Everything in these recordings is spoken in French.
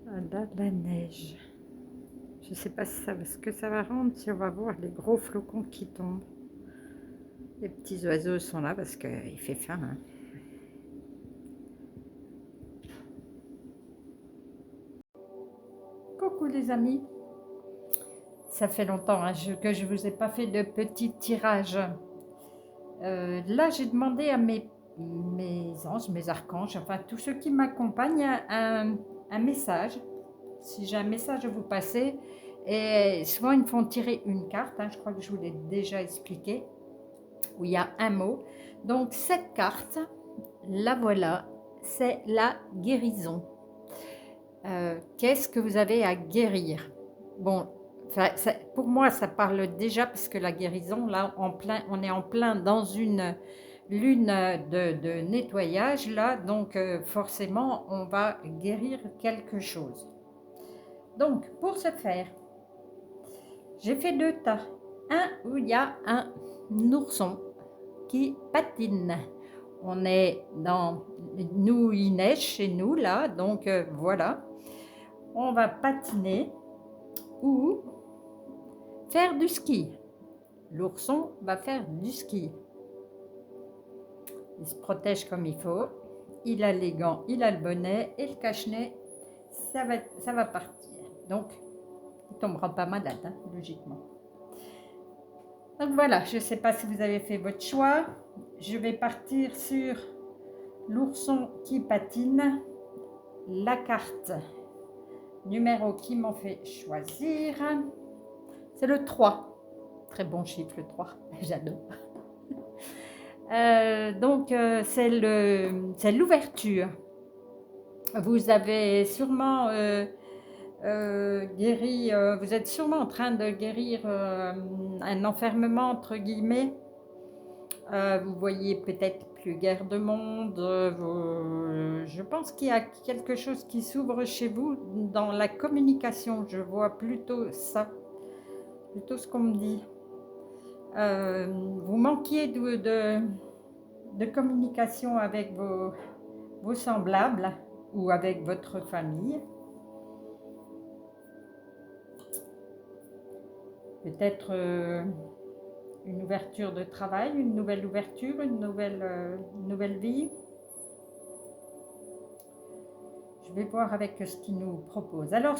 Voilà la neige. Je ne sais pas si ce que ça va rendre, si on va voir les gros flocons qui tombent. Les petits oiseaux sont là parce qu'il fait faim, hein. Coucou les amis. Ça fait longtemps hein, que je ne vous ai pas fait de petit tirage. Là, j'ai demandé à mes anges, mes archanges, enfin tous ceux qui m'accompagnent, un message. Si j'ai un message à vous passer, et souvent ils me font tirer une carte, hein, je crois que je vous l'ai déjà expliqué, où il y a un mot. Donc cette carte, la voilà, c'est la guérison. Qu'est-ce que vous avez à guérir? Bon, pour moi, ça parle déjà parce que la guérison, là, on est en plein dans une lune de nettoyage, là, donc forcément, on va guérir quelque chose. Donc, pour ce faire, j'ai fait deux tas. Un où il y a un ourson qui patine. On est dans... Nous, il neige chez nous, là, donc voilà. On va patiner ou faire du ski. L'ourson va faire du ski. Il se protège comme il faut. Il a les gants, il a le bonnet et le cache-nez. Ça va partir. Donc, il ne tombera pas malade, hein, logiquement. Donc voilà, je ne sais pas si vous avez fait votre choix. Je vais partir sur l'ourson qui patine. La carte numéro qui m'ont fait choisir, c'est le 3. Très bon chiffre, le 3. J'adore. Donc, c'est l'ouverture. Vous avez sûrement guéri, vous êtes sûrement en train de guérir un enfermement, entre guillemets. Vous voyez peut-être plus guère de monde. Je pense qu'il y a quelque chose qui s'ouvre chez vous dans la communication. Je vois plutôt ça, plutôt ce qu'on me dit. Vous manquiez de communication avec vos semblables ou avec votre famille. Peut-être une ouverture de travail, une nouvelle ouverture, une nouvelle vie. Je vais voir avec ce qu'il nous propose. Alors,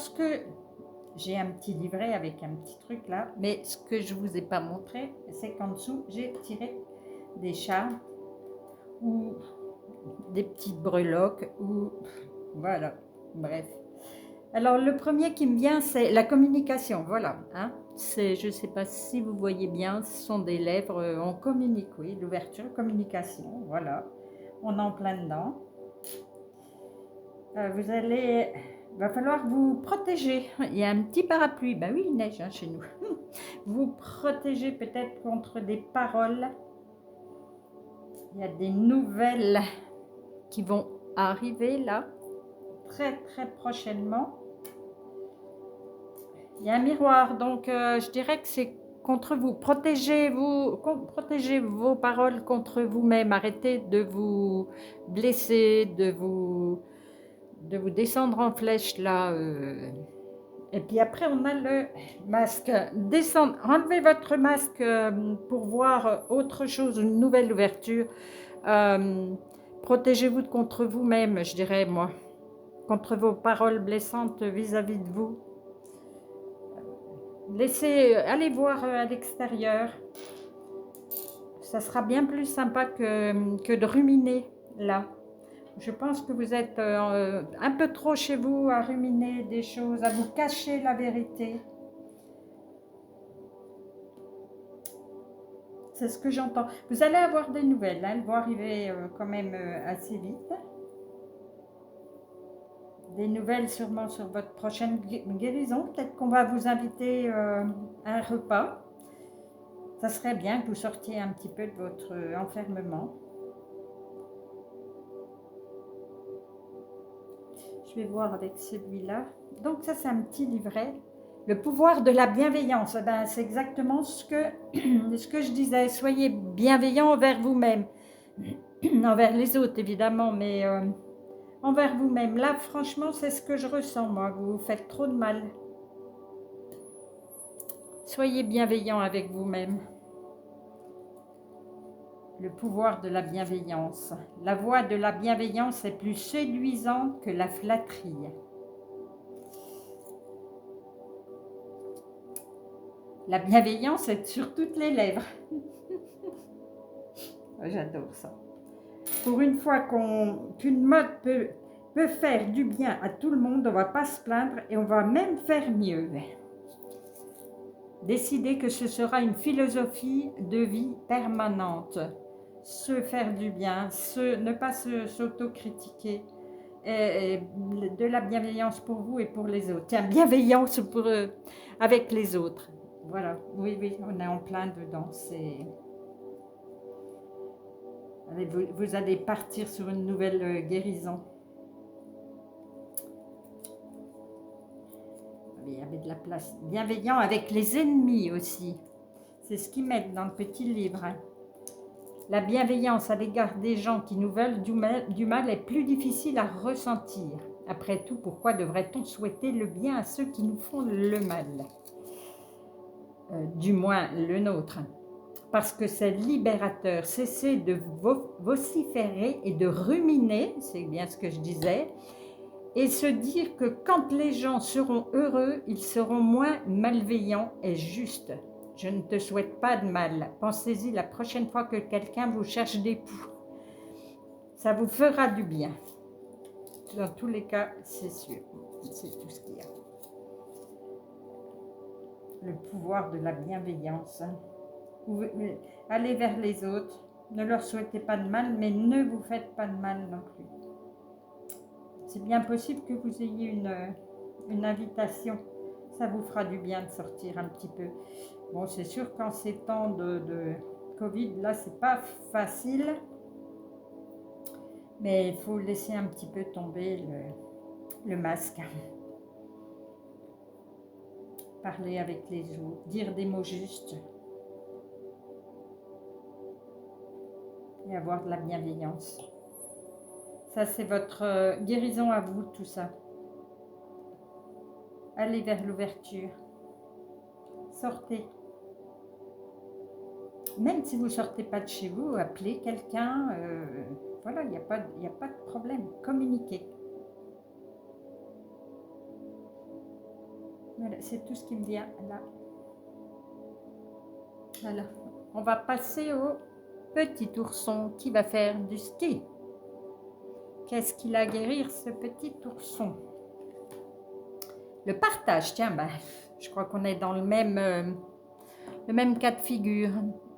j'ai un petit livret avec un petit truc là, mais ce que je ne vous ai pas montré, c'est qu'en dessous, j'ai tiré des charmes ou des petites breloques ou voilà, bref. Alors, le premier qui me vient, c'est la communication, voilà. Hein. Je ne sais pas si vous voyez bien, ce sont des lèvres, on communique, oui, l'ouverture, communication, voilà. On est en plein dedans. Va falloir vous protéger. Il y a un petit parapluie, ben oui, il neige hein, chez nous. Vous protéger peut-être contre des paroles. Il y a des nouvelles qui vont arriver là, très très prochainement. Il y a un miroir, donc je dirais que c'est contre vous. Protégez vos paroles contre vous-même. Arrêtez de vous blesser, de vous descendre en flèche là. Et puis après, on a le masque. Enlevez votre masque pour voir autre chose, une nouvelle ouverture. Protégez-vous contre vous-même, je dirais moi, contre vos paroles blessantes vis-à-vis de vous. Allez voir à l'extérieur. Ça sera bien plus sympa que de ruminer là. Je pense que vous êtes un peu trop chez vous à ruminer des choses, à vous cacher la vérité. C'est ce que j'entends. Vous allez avoir des nouvelles, hein, elles vont arriver quand même assez vite. Des nouvelles sûrement sur votre prochaine guérison. Peut-être qu'on va vous inviter à un repas. Ça serait bien que vous sortiez un petit peu de votre enfermement. Je vais voir avec celui-là. Donc ça, c'est un petit livret. Le pouvoir de la bienveillance, ben, c'est exactement ce que je disais. Soyez bienveillant envers vous-même, envers les autres évidemment, mais envers vous-même. Là, franchement, c'est ce que je ressens, moi. Vous vous faites trop de mal. Soyez bienveillant avec vous-même. Le pouvoir de la bienveillance. La voix de la bienveillance est plus séduisante que la flatterie. La bienveillance est sur toutes les lèvres. J'adore ça. Pour une fois qu'une mode peut faire du bien à tout le monde, on ne va pas se plaindre et on va même faire mieux. Décidez que ce sera une philosophie de vie permanente. Se faire du bien, ne pas s'autocritiquer. Et de la bienveillance pour vous et pour les autres. Tiens, bienveillance avec les autres. Voilà, oui, oui, on est en plein dedans. Vous allez partir sur une nouvelle guérison. Il y avait de la place. Bienveillant avec les ennemis aussi. C'est ce qu'ils mettent dans le petit livre. La bienveillance à l'égard des gens qui nous veulent du mal est plus difficile à ressentir. Après tout, pourquoi devrait-on souhaiter le bien à ceux qui nous font le mal? Du moins le nôtre. Parce que c'est libérateur. Cessez de vociférer et de ruminer, c'est bien ce que je disais, et se dire que quand les gens seront heureux, ils seront moins malveillants et justes. Je ne te souhaite pas de mal. Pensez-y la prochaine fois que quelqu'un vous cherche des poux. Ça vous fera du bien. Dans tous les cas, c'est sûr. C'est tout ce qu'il y a. Le pouvoir de la bienveillance. Allez vers les autres. Ne leur souhaitez pas de mal, mais ne vous faites pas de mal non plus. C'est bien possible que vous ayez une invitation. Ça vous fera du bien de sortir un petit peu. Bon, c'est sûr qu'en ces temps de Covid, là, c'est pas facile. Mais il faut laisser un petit peu tomber le masque. Parler avec les autres, dire des mots justes. Et avoir de la bienveillance. Ça, c'est votre guérison à vous, tout ça. Allez vers l'ouverture. Sortez. Même si vous ne sortez pas de chez vous, appelez quelqu'un. Voilà, il n'y a pas de problème. Communiquez. Voilà, c'est tout ce qui me vient là. Voilà. On va passer au petit ourson qui va faire du ski. Qu'est-ce qu'il a à guérir, ce petit ourson? Le partage, tiens, ben, je crois qu'on est dans le même cas de figure.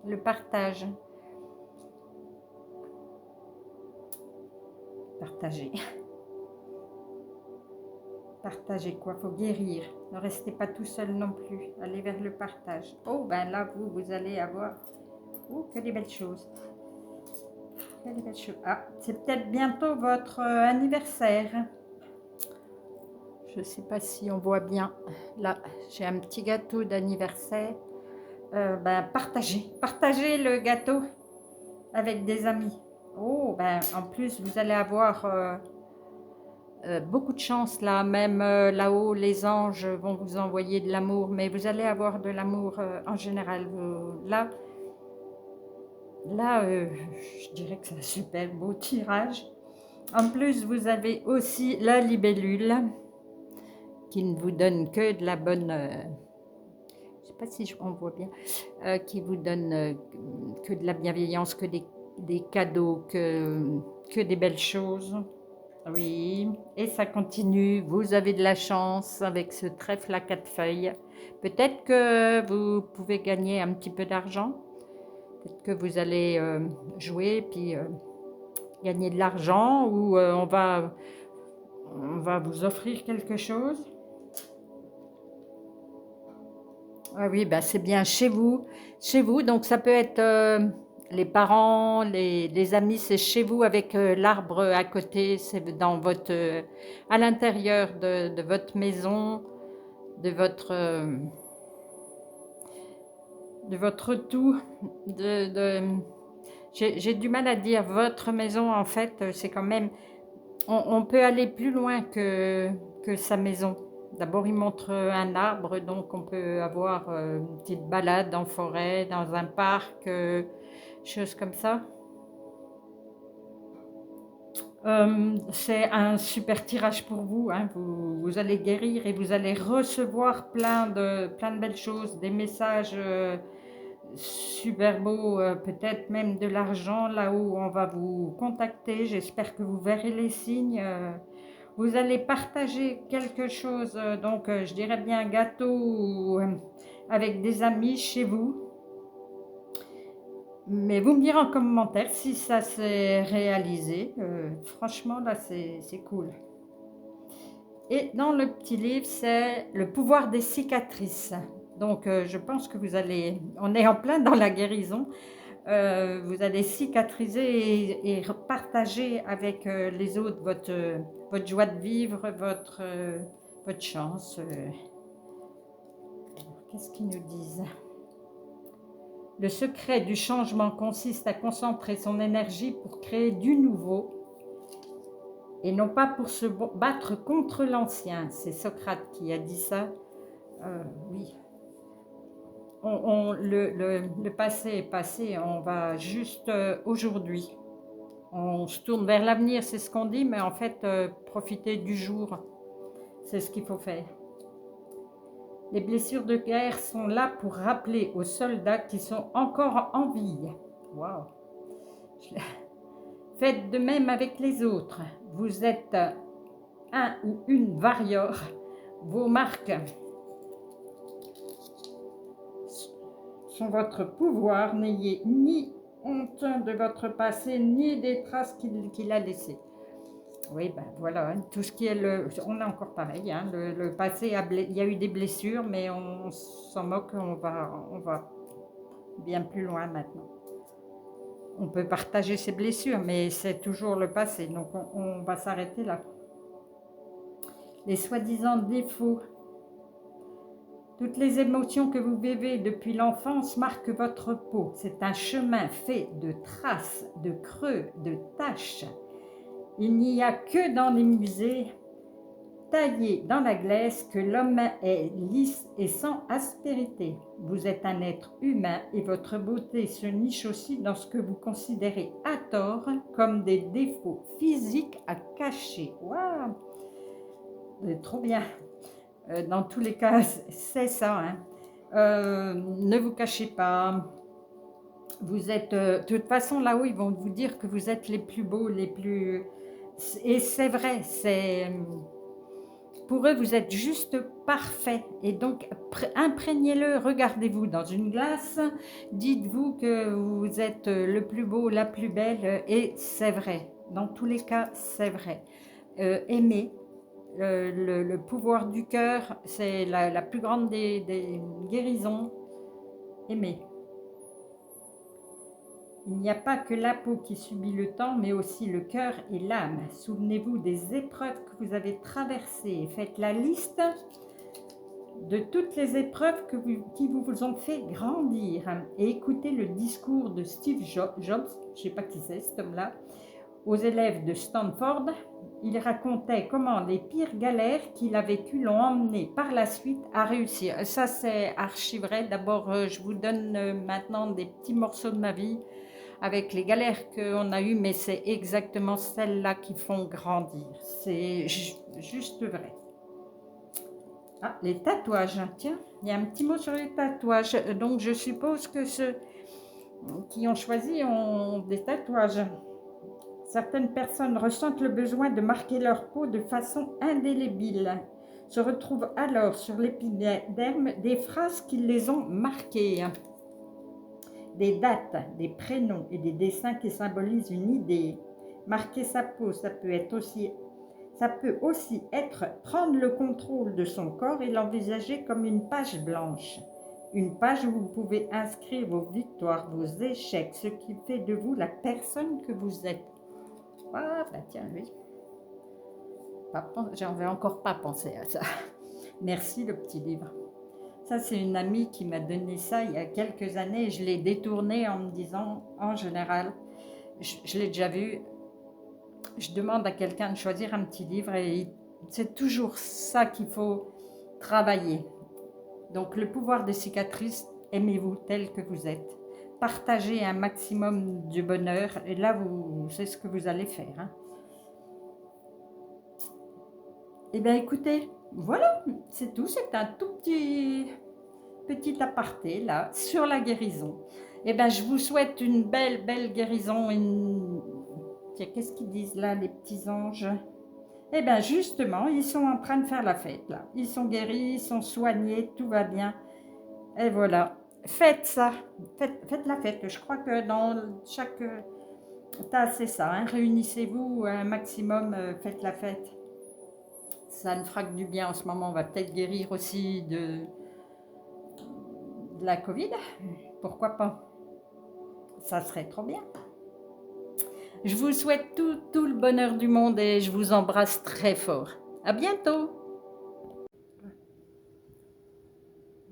Le partage. Partager. Partager quoi? Faut guérir. Ne restez pas tout seul non plus. Allez vers le partage. Oh, ben là, vous allez avoir... Oh, que des belles choses. Que des belles choses. Ah, c'est peut-être bientôt votre anniversaire. Je ne sais pas si on voit bien. Là, j'ai un petit gâteau d'anniversaire. Ben, partagez le gâteau avec des amis. Oh, ben, en plus, vous allez avoir beaucoup de chance là. Même là-haut, les anges vont vous envoyer de l'amour. Mais vous allez avoir de l'amour en général. Là, je dirais que c'est un super beau tirage. En plus, vous avez aussi la libellule qui ne vous donne que de la bonne... je ne sais pas si on voit bien. Qui vous donne que de la bienveillance, que des cadeaux, que des belles choses. Oui, et ça continue. Vous avez de la chance avec ce trèfle à 4 feuilles. Peut-être que vous pouvez gagner un petit peu d'argent. Peut-être que vous allez jouer puis gagner de l'argent ou on va vous offrir quelque chose. Ah oui, ben c'est bien chez vous. Chez vous, donc ça peut être les parents, les amis, c'est chez vous avec l'arbre à côté, c'est dans à l'intérieur de votre maison, de votre tout. J'ai du mal à dire votre maison, en fait, c'est quand même On peut aller plus loin que sa maison. D'abord, il montre un arbre, donc on peut avoir une petite balade en forêt, dans un parc, choses comme ça. C'est un super tirage pour vous, hein. Vous allez guérir et vous allez recevoir plein de belles choses, des messages super beaux, peut-être même de l'argent là où on va vous contacter. J'espère que vous verrez les signes. Vous allez partager quelque chose, donc je dirais bien un gâteau avec des amis chez vous. Mais vous me direz en commentaire si ça s'est réalisé. Franchement, là, c'est cool. Et dans le petit livre, c'est le pouvoir des cicatrices. Donc, je pense que vous allez, on est en plein dans la guérison. Vous allez cicatriser et partager avec les autres votre joie de vivre, votre chance. Qu'est-ce qu'ils nous disent? Le secret du changement consiste à concentrer son énergie pour créer du nouveau et non pas pour se battre contre l'ancien. C'est Socrate qui a dit ça. Oui. Le passé est passé, on va juste aujourd'hui. On se tourne vers l'avenir, c'est ce qu'on dit, mais en fait, profiter du jour, c'est ce qu'il faut faire. Les blessures de guerre sont là pour rappeler aux soldats qui sont encore en vie. Waouh! Faites de même avec les autres. Vous êtes un ou une warrior. Vos marques sont votre pouvoir. N'ayez ni honte de votre passé, ni des traces qu'il a laissées. Oui, ben voilà, hein, tout ce qui est on est encore pareil, hein, le passé, il y a eu des blessures, mais on s'en moque, on va bien plus loin maintenant. On peut partager ses blessures, mais c'est toujours le passé, donc on va s'arrêter là. Les soi-disant défauts. Toutes les émotions que vous vivez depuis l'enfance marquent votre peau. C'est un chemin fait de traces, de creux, de taches. Il n'y a que dans les musées taillés dans la glace que l'homme est lisse et sans aspérité. Vous êtes un être humain et votre beauté se niche aussi dans ce que vous considérez à tort comme des défauts physiques à cacher. Waouh! Trop bien! Dans tous les cas, c'est ça. Hein. Ne vous cachez pas. Vous êtes, de toute façon, là-haut, ils vont vous dire que vous êtes les plus beaux, les plus... Et c'est vrai, pour eux, vous êtes juste parfait. Et donc, imprégnez-le, regardez-vous dans une glace, dites-vous que vous êtes le plus beau, la plus belle, et c'est vrai. Dans tous les cas, c'est vrai. Aimez. Le pouvoir du cœur, c'est la plus grande des guérisons. Aimer. Il n'y a pas que la peau qui subit le temps, mais aussi le cœur et l'âme. Souvenez-vous des épreuves que vous avez traversées. Faites la liste de toutes les épreuves qui vous ont fait grandir. Et écoutez le discours de Steve Jobs, je ne sais pas qui c'est cet homme-là, aux élèves de Stanford. Il racontait comment les pires galères qu'il a vécues l'ont emmené par la suite à réussir. Ça, c'est archi vrai. D'abord, je vous donne maintenant des petits morceaux de ma vie avec les galères qu'on a eues, mais c'est exactement celles-là qui font grandir. C'est juste vrai. Ah, les tatouages. Tiens, il y a un petit mot sur les tatouages. Donc, je suppose que ceux qui ont choisi ont des tatouages. Certaines personnes ressentent le besoin de marquer leur peau de façon indélébile. Se retrouvent alors sur l'épiderme des phrases qui les ont marquées. Des dates, des prénoms et des dessins qui symbolisent une idée. Marquer sa peau, ça peut aussi être prendre le contrôle de son corps et l'envisager comme une page blanche. Une page où vous pouvez inscrire vos victoires, vos échecs, ce qui fait de vous la personne que vous êtes. Ah, bah tiens, oui. J'avais encore pas pensé à ça. Merci, le petit livre. Ça, c'est une amie qui m'a donné ça il y a quelques années. Je l'ai détourné en me disant, en général, je l'ai déjà vu, je demande à quelqu'un de choisir un petit livre et c'est toujours ça qu'il faut travailler. Donc le pouvoir des cicatrices, aimez-vous tel que vous êtes. Partagez un maximum du bonheur et là, c'est ce que vous allez faire. Hein. Eh bien écoutez, voilà, c'est tout. C'est un tout petit aparté là sur la guérison. Eh bien je vous souhaite une belle guérison. Tiens, qu'est-ce qu'ils disent là les petits anges? Eh bien justement, ils sont en train de faire la fête là. Ils sont guéris, ils sont soignés, tout va bien. Et voilà, faites ça, faites la fête. Je crois que dans chaque tas, c'est ça, hein, réunissez-vous un maximum, faites la fête. Ça ne fera que du bien en ce moment. On va peut-être guérir aussi de la Covid. Pourquoi pas? Ça serait trop bien. Je vous souhaite tout le bonheur du monde et je vous embrasse très fort. À bientôt.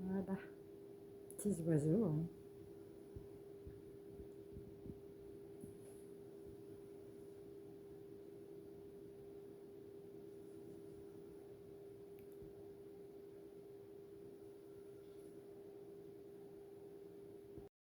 Voilà, petits oiseaux. Hein.